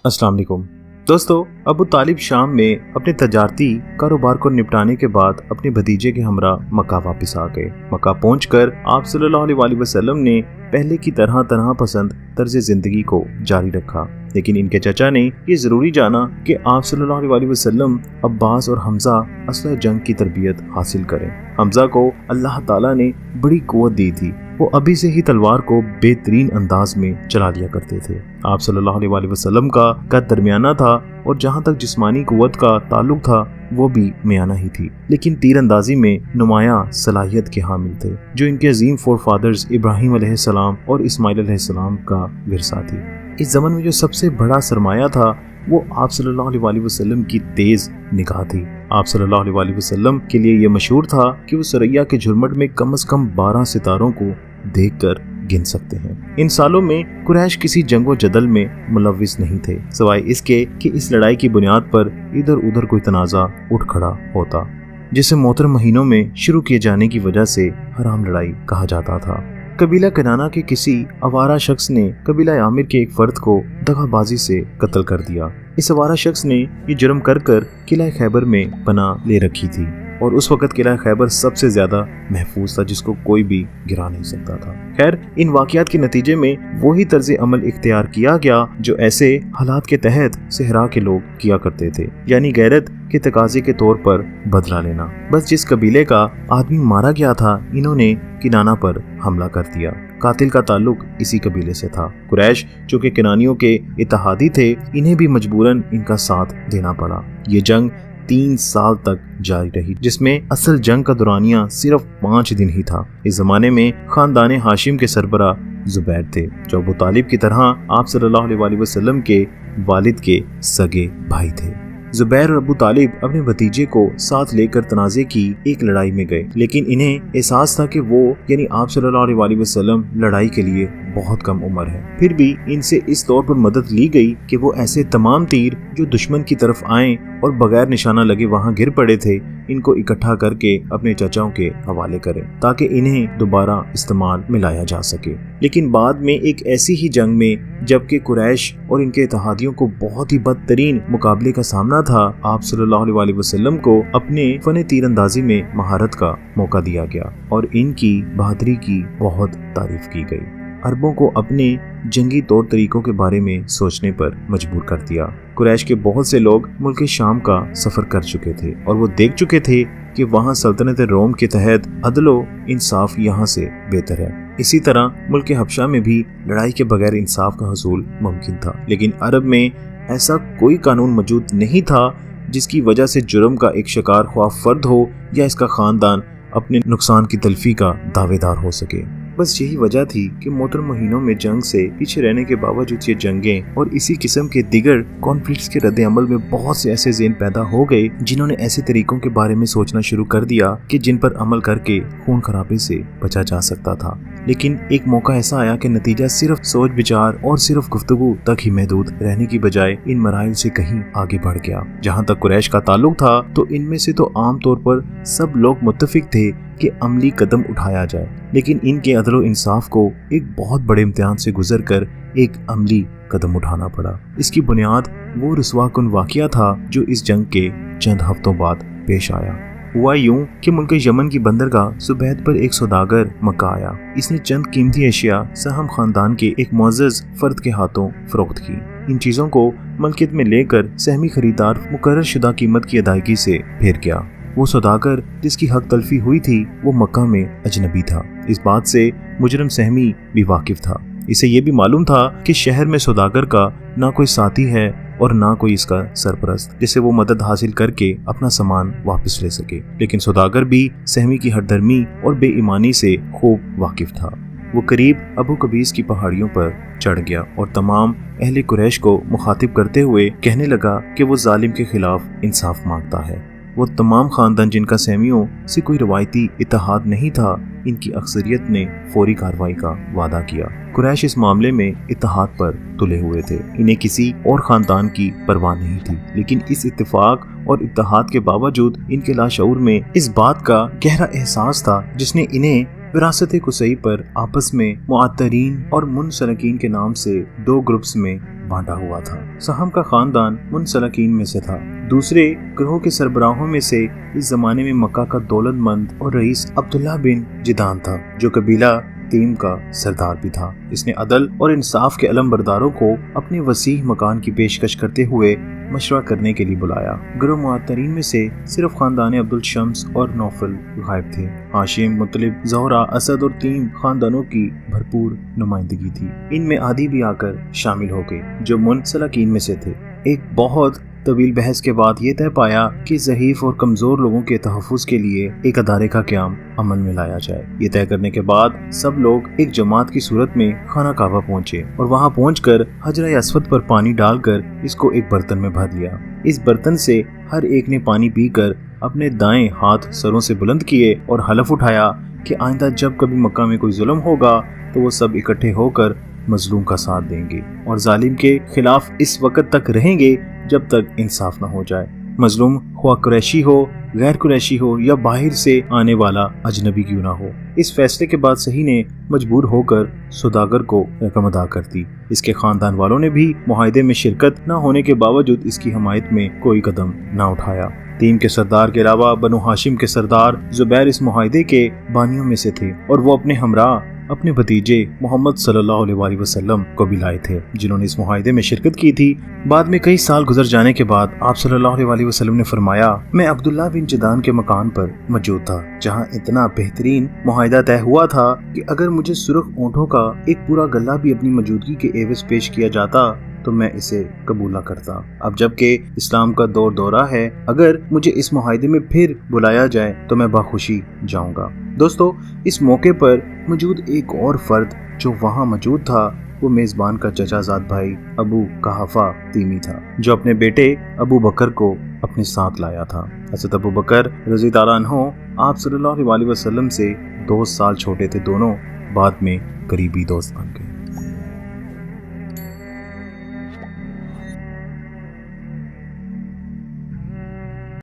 अस्सलाम वालेकुम दोस्तों। अबू तालिब शाम में अपने तजारती कारोबार को निपटाने के बाद अपने भतीजे के हमरा मक्का वापस आ गए। मक्का पहुंचकर आप सल्लल्लाहु अलैहि वसल्लम ने पहले की तरह पसंद तर्ज जिंदगी को जारी रखा, लेकिन इनके चचा ने ये जरूरी जाना कि आप सल्लल्लाहु अलैहि वसल्लम अब्बास और हमजा असलह जंग की तरबियत हासिल करें। हमजा को अल्लाह ताला ने बड़ी कुव्वत दी थी, वो अभी से ही तलवार को बेहतरीन अंदाज में चला लिया करते थे। आप सल्लल्लाहु अलैहि वसल्लम का कद दरमियाना था और जहाँ तक जिस्मानी कुव्वत का ताल्लुक था वो भी मियाना ही थी, लेकिन तीरंदाजी में नुमाया सलाहियत के हामिल थे, जो इनके अजीम फोर फादर्स इब्राहिम अलैहिस्सलाम और इस्माइल अलैहिस्सलाम का विरसा थी। इस ज़माने में जो सबसे बड़ा सरमाया था वो आप सल्लल्लाहु अलैहि वसल्लम की तेज निगाह थी। आप सल्लल्लाहु अलैहि वसल्लम के लिए ये मशहूर था कि वो सरैया के झुरमुट में कम से कम 12 सितारों को देखकर गिन सकते हैं। इन सालों में कुरैश किसी जंगो जदल में मुलव्विस नहीं थे, सिवाय इसके कि इस लड़ाई की बुनियाद पर इधर उधर कोई तनाज़ा उठ खड़ा होता, जिसे मोहतरम महीनों में शुरू किए जाने की वजह से हराम लड़ाई कहा जाता था। कबीला कनाना के किसी अवारा शख्स ने कबीला आमिर के एक फर्द को दगाबाजी से कत्ल कर दिया। इस अवारा शख्स ने ये जुर्म कर किला खैबर में पनाह ले रखी थी और उस वक्त किला खैबर सबसे ज्यादा महफूज था, जिसको कोई भी गिरा नहीं सकता था। खैर, इन वाकयात के नतीजे में वही तर्ज अमल इख्तियार किया गया जो ऐसे हालात के तहत सहरा के लोग किया करते थे, यानी गैरत के तकाजे के तौर पर बदला लेना। बस जिस कबीले का आदमी मारा गया था, इन्होंने किनाना पर हमला कर दिया। कातिल का ताल्लुक इसी कबीले से था। कुरैश जो कि किनानियों के इत्तेहादी थे, इन्हें भी मजबूरन इनका साथ देना पड़ा। ये जंग 3 साल तक जारी रही, जिसमें असल जंग का दुरानिया सिर्फ 5 दिन ही था। इस जमाने में खानदान हाशिम के सरबरा जुबैर थे, जो अबू तालिब की तरह आप सल्लल्लाहु अलैहि वसल्लम के वालिद के सगे भाई थे। जुबैर और अबू तालिब अपने भतीजे को साथ लेकर तनाज़े की एक लड़ाई में गए, लेकिन इन्हें एहसास था कि वो यानी आप सल्लल्लाहु अलैहि वसल्लम लड़ाई के लिए बहुत कम उम्र है। फिर भी इनसे इस तौर पर मदद ली गई कि वो ऐसे तमाम तीर जो दुश्मन की तरफ आए और बगैर निशाना लगे वहां गिर पड़े थे, इनको इकट्ठा करके अपने चचाओं के हवाले करें ताकि इन्हें दोबारा इस्तेमाल में लाया जा सके। लेकिन बाद में एक ऐसी ही जंग में जबकि कुरैश और इनके इत्तेहादियों को बहुत ही बदतरीन मुकाबले का सामना था, आप सल्लल्लाहु अलैहि वसल्लम को अपने फन तीरंदाजी में महारत का मौका दिया गया और इनकी बहादुरी की बहुत तारीफ की गई। अरबों को अपने जंगी तौर तरीकों के बारे में सोचने पर मजबूर कर दिया। कुरैश के बहुत से लोग मुल्क शाम का सफर कर चुके थे और वो देख चुके थे कि वहाँ सल्तनत रोम के तहत अदलो इंसाफ यहाँ से बेहतर है। इसी तरह मुल्क हबशा में भी लड़ाई के बगैर इंसाफ का हसूल मुमकिन था, लेकिन अरब में ऐसा कोई कानून मौजूद नहीं था जिसकी वजह से जुर्म का एक शिकार ख्वाह फर्द हो या इसका खानदान अपने नुकसान की तलफी का दावेदार हो सके। बस यही वजह थी कि मोहतरम महीनों में जंग से पीछे रहने के बावजूद ये जंगें और इसी किस्म के दिगर कॉन्फ्लिक्ट्स के रद्द अमल में बहुत से ऐसे ज़हन पैदा हो गए जिन्होंने ऐसे तरीकों के बारे में सोचना शुरू कर दिया कि जिन पर अमल करके खून खराबे से बचा जा सकता था। लेकिन एक मौका ऐसा आया कि नतीजा सिर्फ सोच विचार और सिर्फ गुफ्तगू तक ही महदूद रहने की बजाय इन मराइल से कहीं आगे बढ़ गया। जहाँ तक कुरैश का ताल्लुक था तो इनमें से तो आम तौर पर सब लोग मुत्तफिक थे कि अमली कदम उठाया जाए, लेकिन इनके अदल इंसाफ को एक बहुत बड़े इम्तिहान से गुजर कर एक अमली कदम उठाना पड़ा। इसकी बुनियाद वो रुस्वाकुन वाकया था जो इस जंग के चंद हफ्तों बाद पेश आया। हुआ यूं कि मुल्क यमन की बंदरगाह सुबैद पर एक सौदागर मक्का आया। इसने चंद कीमती अशिया सहम खानदान के एक मुअज़्ज़ज़ फर्द के हाथों फरोख्त की। इन चीज़ों को मलकियत में लेकर सहमी खरीदार मुकर्रर शुदा कीमत की अदायगी से फिर गया। वो सौदागर जिसकी हक तलफी हुई थी वो मक्का में अजनबी था। इस बात से मुजरम सहमी भी वाकिफ था। इसे ये भी मालूम था कि शहर में सौदागर का ना कोई साथी है और ना कोई इसका सरपरस्त जिसे वो मदद हासिल करके अपना सामान वापस ले सके। लेकिन सौदागर भी सहमी की हरदर्मी और बेईमानी से खूब वाकिफ था। वो करीब अबू कबीस की पहाड़ियों पर चढ़ गया और तमाम अहले कुरैश को मुखातिब करते हुए कहने लगा कि वो जालिम के खिलाफ इंसाफ मांगता है। वो तमाम खानदान जिनका सहमियों से कोई रवायती इत्तेहाद नहीं था, इनकी अक्सरियत ने फौरी कार्रवाई का वादा किया। कुरैश इस मामले में इत्तेहाद पर तुले हुए थे। इन्हें किसी और खानदान की परवाह नहीं थी, लेकिन इस इत्तेफाक और इत्तेहाद के बावजूद इनके लाशऊर में इस बात का गहरा एहसास था जिसने इन्हें विरासत कुसई पर आपस में मुअत्तरीन और मुनसरकीन के नाम से 2 ग्रुप्स में बांटा हुआ था। सहम का खानदान मुनसलकीन में से था। दूसरे ग्रोह के सरबराहों में से इस जमाने में मक्का का दौलतमंद और रईस अब्दुल्ला बिन जिदान था, जो कबीला तीम का सरदार भी था। इसने अदल और इंसाफ के अलमबरदारों को अपने वसीह मकान की पेशकश करते हुए मशवरा करने के लिए बुलाया। ग्रोह मुअत्तरीन में से सिर्फ खानदान अब्दुल शम्स और नौफल गायब थे। हाशिम, मुतलिब, ज़ोहरा, असद और तीम खानदानों की भरपूर नुमाइंदगी थी। इनमें आदि भी आकर शामिल हो गए जो मुनसलकीन में से थे। एक बहुत तवील बहस के बाद ये तय पाया कि ज़ईफ और कमजोर लोगों के तहफ़्फ़ुज़ के लिए एक अदारे का क़याम अमल में लाया जाए। ये तय करने के बाद सब लोग एक जमात की सूरत में खाना काबा पहुंचे और वहां पहुंचकर हजरा अस्वद पर पानी डालकर इसको एक बर्तन में भर लिया। इस बर्तन से हर एक ने पानी पीकर अपने दाएं हाथ सरों से बुलंद किए और हलफ उठाया कि आइंदा जब कभी मक्का में कोई जुल्म होगा तो वो सब इकट्ठे होकर मजलूम का साथ देंगे और जालिम के खिलाफ इस वक्त तक रहेंगे जब तक इंसाफ न हो जाए। मजलूम हुआ कुरैशी हो, गैर कुरैशी हो या बाहर से आने वाला अजनबी क्यों ना हो। इस फैसले के बाद सही ने मजबूर होकर सौदागर को रकम अदा कर दी। इसके खानदान वालों ने भी मुआहदे में शिरकत न होने के बावजूद इसकी हमायत में कोई कदम न उठाया। तीम के सरदार के अलावा बनु हाशिम के सरदार जुबैर इस मुआहदे के बानियों में से थे और वो अपने हमरा अपने भतीजे मोहम्मद सल्लल्लाहु अलैहि वसल्लम को भी लाए थे, जिन्होंने इस मुआहदे में शिरकत की थी। बाद में कई साल गुजर जाने के बाद आप सल्लल्लाहु अलैहि वसल्लम ने फरमाया, मैं अब्दुल्ला बिन जिदान के मकान पर मौजूद था, जहां इतना बेहतरीन मुआहदा तय हुआ था कि अगर मुझे सुर्ख ऊँटों का एक पूरा गल्ला भी अपनी मौजूदगी के एवज पेश किया जाता तो मैं इसे कबूला करता। अब जबकि इस्लाम का दौर दौरा है, अगर मुझे इस मुआहदे में फिर बुलाया जाए तो मैं बाखुशी जाऊंगा। दोस्तों, इस मौके पर मौजूद एक और फर्द जो वहाँ मौजूद था वो मेजबान का चचाजाद भाई अबू कहाफा तीमी था, जो अपने बेटे अबू बकर को अपने साथ लाया था। हज़रत अबू बकर रज़ी अल्लाह अन्हु आप सल्लल्लाहु अलैहि वसल्लम से 2 साल छोटे थे। दोनों बाद में करीबी दोस्त बन गए।